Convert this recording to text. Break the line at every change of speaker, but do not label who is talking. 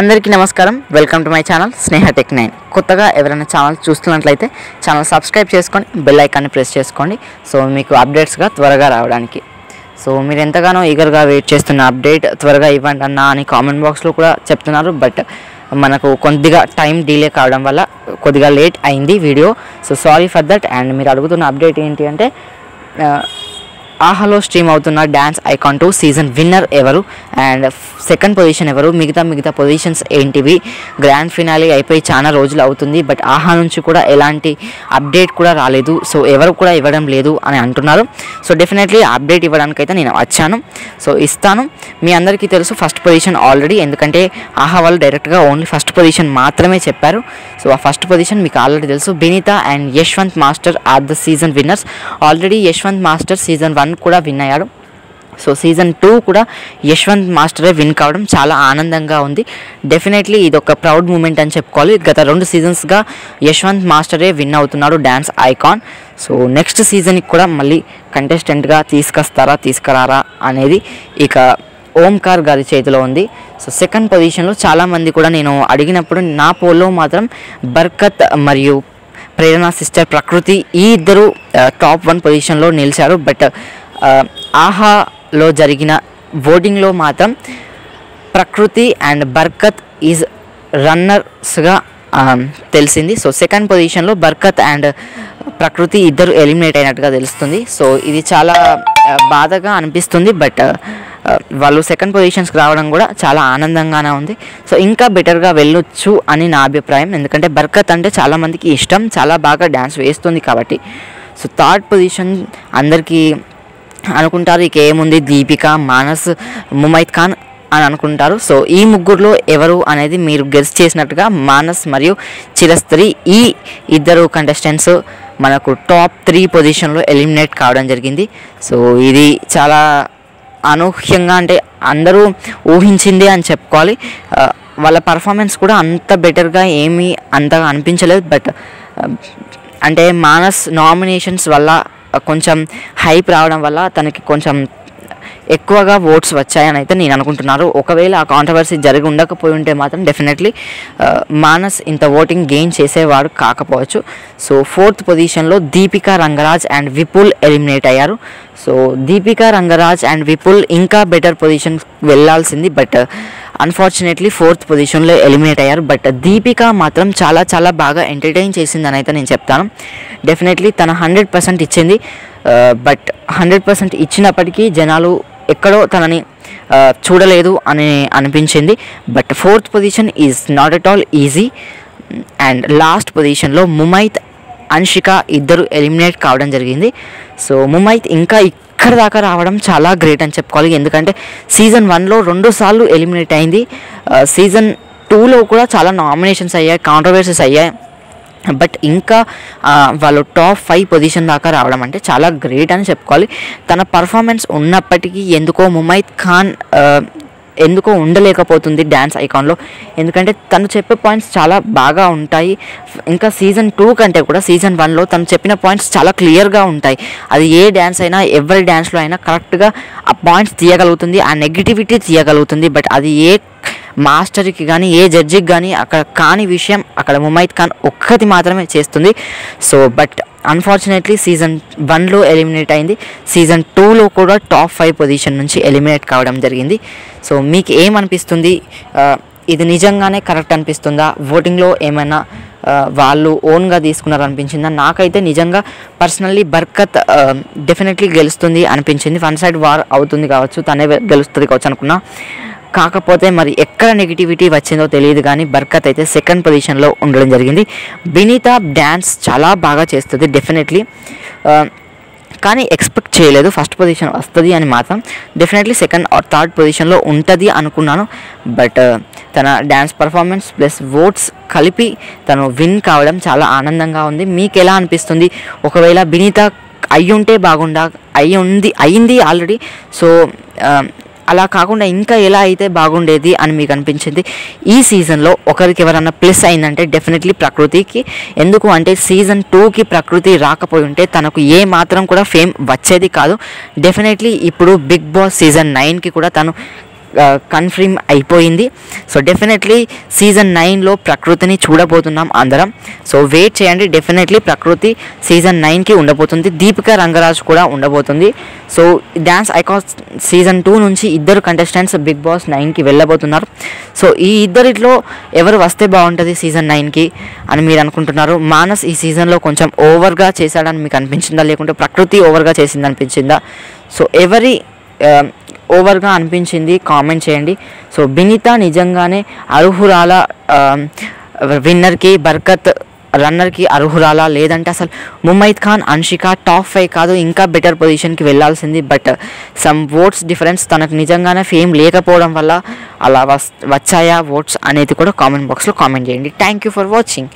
అందరికీ నమస్కారం. Welcome to my channel Sneha tech 9. కొత్తగా ఎవరైనా ఛానల్ చూస్తున్నట్లయితే ఛానల్ సబ్స్క్రైబ్ చేసుకొని బెల్ ఐకాన్ని ప్రెస్ చేసుకోండి. సో మీకు అప్డేట్స్గా త్వరగా రావడానికి. సో మీరు ఎంతగానో ఈగర్గా వెయిట్ చేస్తున్న అప్డేట్ త్వరగా ఇవ్వండి అన్న అని కామెంట్ బాక్స్లో కూడా చెప్తున్నారు. బట్ మనకు కొద్దిగా టైం డిలే కావడం వల్ల కొద్దిగా లేట్ అయింది video. So sorry for that. And మీరు అడుగుతున్న అప్డేట్ ఏంటి అంటే ఆహాలో స్ట్రీమ్ అవుతున్న డ్యాన్స్ ఐకాన్ 2 సీజన్ విన్నర్ ఎవరు అండ్ సెకండ్ పొజిషన్ ఎవరు, మిగతా పొజిషన్స్ ఏంటివి, గ్రాండ్ ఫినాలే అయిపోయి చాలా రోజులు అవుతుంది బట్ ఆహా నుంచి కూడా ఎలాంటి అప్డేట్ కూడా రాలేదు. సో ఎవరు కూడా ఇవ్వడం లేదు అని అంటున్నారు. సో డెఫినెట్లీ అప్డేట్ ఇవ్వడానికైతే నేను వచ్చాను. సో ఇస్తాను. మీ అందరికీ తెలుసు ఫస్ట్ పొజిషన్ ఆల్రెడీ, ఎందుకంటే ఆహా వాళ్ళు డైరెక్ట్గా ఓన్లీ ఫస్ట్ పొజిషన్ మాత్రమే చెప్పారు. సో ఆ ఫస్ట్ పొజిషన్ మీకు ఆల్రెడీ తెలుసు. Binita and Yashwant master are the season winners. Already Yashwant master season 1 కూడా విన్ అయ్యాడు. సో సీజన్ 2 కూడా యశ్వంత్ మాస్టరే విన్ కావడం చాలా ఆనందంగా ఉంది. డెఫినెట్లీ ఇది ఒక ప్రౌడ్ మూమెంట్ అని చెప్పుకోవాలి. గత 2 సీజన్స్గా యశ్వంత్ మాస్టరే విన్ అవుతున్నాడు డ్యాన్స్ ఐకాన్. సో నెక్స్ట్ సీజన్కి కూడా మళ్ళీ కంటెస్టెంట్గా తీసుకురారా అనేది ఇక ఓంకార్ గారి చేతిలో ఉంది. సో సెకండ్ పొజిషన్లో చాలామంది కూడా నేను అడిగినప్పుడు నా పోల్లో మాత్రం బర్కత్ మరియు ప్రేరణ సిస్టర్ ప్రకృతి ఈ ఇద్దరు టాప్ 1 పొజిషన్లో నిలిచారు. బట్ ఆహాలో జరిగిన ఓటింగ్లో మాత్రం ప్రకృతి అండ్ బర్కత్ ఈజ్ రన్నర్స్గా తెలిసింది. సో సెకండ్ పొజిషన్లో బర్కత్ అండ్ ప్రకృతి ఇద్దరు ఎలిమినేట్ అయినట్టుగా తెలుస్తుంది. సో ఇది చాలా బాధగా అనిపిస్తుంది. బట్ వాళ్ళు సెకండ్ పొజిషన్స్కి రావడం కూడా చాలా ఆనందంగానే ఉంది. సో ఇంకా బెటర్గా వెళ్ళొచ్చు అని నా అభిప్రాయం. ఎందుకంటే బర్కత్ అంటే చాలామందికి ఇష్టం, చాలా బాగా డ్యాన్స్ వేస్తుంది కాబట్టి. సో థర్డ్ పొజిషన్ అందరికీ అనుకుంటారు ఇక ఏముంది, దీపిక, మానస్, ముమైత్ ఖాన్ అని అనుకుంటారు. సో ఈ ముగ్గురులో ఎవరు అనేది మీరు గెస్ చేసినట్టుగా మానస్ మరియు చిరస్త్రీ ఈ ఇద్దరు కంటెస్టెంట్స్ మనకు టాప్ 3 పొజిషన్లో ఎలిమినేట్ కావడం జరిగింది. సో ఇది చాలా అనూహ్యంగా, అంటే అందరూ ఊహించిందే అని చెప్పుకోవాలి. వాళ్ళ పర్ఫార్మెన్స్ కూడా అంత బెటర్గా ఏమీ అంతగా అనిపించలేదు. బట్ అంటే మానస్ నామినేషన్స్ వల్ల కొంచెం హైప్ రావడం వల్ల తనకి కొంచెం ఎక్కువగా ఓట్స్ వచ్చాయని అయితే నేను అనుకుంటున్నాను. ఒకవేళ ఆ కాంట్రవర్సీ జరిగి ఉండకపోయి ఉంటే మాత్రం డెఫినెట్లీ మానస్ ఇంత ఓటింగ్ గెయిన్ చేసేవాడు కాకపోవచ్చు. సో ఫోర్త్ పొజిషన్లో దీపికా రంగరాజ్ అండ్ విపుల్ ఎలిమినేట్ అయ్యారు. సో దీపికా రంగరాజ్ అండ్ విపుల్ ఇంకా బెటర్ పొజిషన్ వెళ్ళాల్సింది. బట్ అన్ఫార్చునేట్లీ ఫోర్త్ పొజిషన్లో ఎలిమినేట్ అయ్యారు. బట్ దీపిక మాత్రం చాలా చాలా బాగా ఎంటర్టైన్ చేసిందని అయితే నేను చెప్తాను. డెఫినెట్లీ తన 100% ఇచ్చింది. బట్ 100% ఇచ్చినప్పటికీ జనాలు ఎక్కడో తనని చూడలేదు అని అనిపించింది. But fourth position is not at all easy. And last పొజిషన్లో ముమైత్, అన్షిక ఇద్దరు ఎలిమినేట్ కావడం జరిగింది. సో ముమైత్ ఇంకా ఇక్కడ దాకా రావడం చాలా గ్రేట్ అని చెప్పుకోవాలి. ఎందుకంటే సీజన్ 1లో 2 సార్లు ఎలిమినేట్ అయింది. సీజన్ 2లో కూడా చాలా నామినేషన్స్ అయ్యాయి, కాంట్రవర్సీస్ అయ్యాయి. బట్ ఇంకా వాళ్ళు టాప్ 5 పొజిషన్ దాకా రావడం అంటే చాలా గ్రేట్ అని చెప్పుకోవాలి. తన పర్ఫార్మెన్స్ ఉన్నప్పటికీ ఎందుకో ముమైత్ ఖాన్ ఎందుకో ఉండలేకపోతుంది డ్యాన్స్ ఐకాన్లో. ఎందుకంటే తను చెప్పే పాయింట్స్ చాలా బాగా ఉంటాయి. ఇంకా సీజన్ 2 కంటే కూడా సీజన్ 1లో తను చెప్పిన పాయింట్స్ చాలా క్లియర్గా ఉంటాయి. అది ఏ డ్యాన్స్ అయినా, ఎవరి డ్యాన్స్లో అయినా కరెక్ట్గా ఆ పాయింట్స్ తీయగలుగుతుంది, ఆ నెగిటివిటీ తీయగలుగుతుంది. బట్ అది ఏ మాస్టర్కి కానీ ఏ జడ్జికి కానీ అక్కడ కాని విషయం అక్కడ ముమైత్ ఖాన్ ఒక్కటి మాత్రమే చేస్తుంది. సో బట్ అన్ఫార్చునేట్లీ సీజన్ 1లో ఎలిమినేట్ అయింది. సీజన్ 2లో కూడా టాప్ 5 పొజిషన్ నుంచి ఎలిమినేట్ కావడం జరిగింది. సో మీకు ఏమనిపిస్తుంది? ఇది నిజంగానే కరెక్ట్ అనిపిస్తుందా? ఓటింగ్లో ఏమైనా వాళ్ళు ఓన్గా తీసుకున్నారనిపించిందా? నాకైతే నిజంగా పర్సనల్లీ బర్కత్ డెఫినెట్లీ గెలుస్తుంది అనిపించింది. 1 సైడ్ వార్ అవుతుంది కావచ్చు, తనే గెలుస్తుంది కావచ్చు అనుకున్నా. కాకపోతే మరి ఎక్కడ నెగిటివిటీ వచ్చిందో తెలియదు కానీ బర్కత్ అయితే సెకండ్ పొజిషన్లో ఉండడం జరిగింది. బినిత డ్యాన్స్ చాలా బాగా చేస్తుంది డెఫినెట్లీ, కానీ ఎక్స్పెక్ట్ చేయలేదు ఫస్ట్ పొజిషన్ వస్తుంది అని మాత్రం. డెఫినెట్లీ సెకండ్ ఆర్ థర్డ్ పొజిషన్లో ఉంటుంది అనుకున్నాను. బట్ తన డ్యాన్స్ పర్ఫార్మెన్స్ ప్లస్ ఓట్స్ కలిపి తను విన్ కావడం చాలా ఆనందంగా ఉంది. మీకు ఎలా అనిపిస్తుంది? ఒకవేళ బినిత అయ్యుంటే బాగుండా, అయ్యింది ఆల్రెడీ. సో అలా కాకుండా ఇంకా ఎలా అయితే బాగుండేది అని మీకు అనిపించింది? ఈ సీజన్లో ఒకరికి ఎవరన్నా ప్లస్ అయిందంటే డెఫినెట్లీ ప్రకృతికి. ఎందుకు అంటే సీజన్ 2కి ప్రకృతి రాకపోయి ఉంటే తనకు ఏ మాత్రం కూడా ఫేమ్ వచ్చేది కాదు. డెఫినెట్లీ ఇప్పుడు బిగ్ బాస్ సీజన్ 9కి కూడా తను కన్ఫర్మ్ అయిపోయింది. సో డెఫినెట్లీ సీజన్ 9లో ప్రకృతిని చూడబోతున్నాం అందరం. సో వెయిట్ చేయండి, డెఫినెట్లీ ప్రకృతి సీజన్ 9కి ఉండబోతుంది. దీపికా రంగరాజ్ కూడా ఉండబోతుంది. సో డ్యాన్స్ ఐకాన్ సీజన్ 2 నుంచి ఇద్దరు కంటెస్టెంట్స్ బిగ్ బాస్ 9కి వెళ్ళబోతున్నారు. సో ఈ ఇద్దరిలో ఎవరు వస్తే బాగుంటుంది సీజన్ 9కి అని మీరు అనుకుంటున్నారు? మానస్ ఈ సీజన్లో కొంచెం ఓవర్గా చేశాడని మీకు అనిపించిందా, లేకుంటే ప్రకృతి ఓవర్గా చేసింది అనిపించిందా? సో ఎవరి ఓవర్గా అనిపించింది కామెంట్ చేయండి. సో బినిత నిజంగానే అర్హురాల విన్నర్కి, బర్కత్ రన్నర్కి అర్హురాలా, లేదంటే అసలు ముమైత్ ఖాన్, అన్షిక టాప్ 5 కాదు ఇంకా బెటర్ పొజిషన్కి వెళ్ళాల్సింది. బట్ సమ్ ఓట్స్ డిఫరెన్స్, తనకు నిజంగానే ఫేమ్ లేకపోవడం వల్ల అలా వచ్చాయా ఓట్స్ అనేది కూడా కామెంట్ బాక్స్లో కామెంట్ చేయండి. Thank you for watching.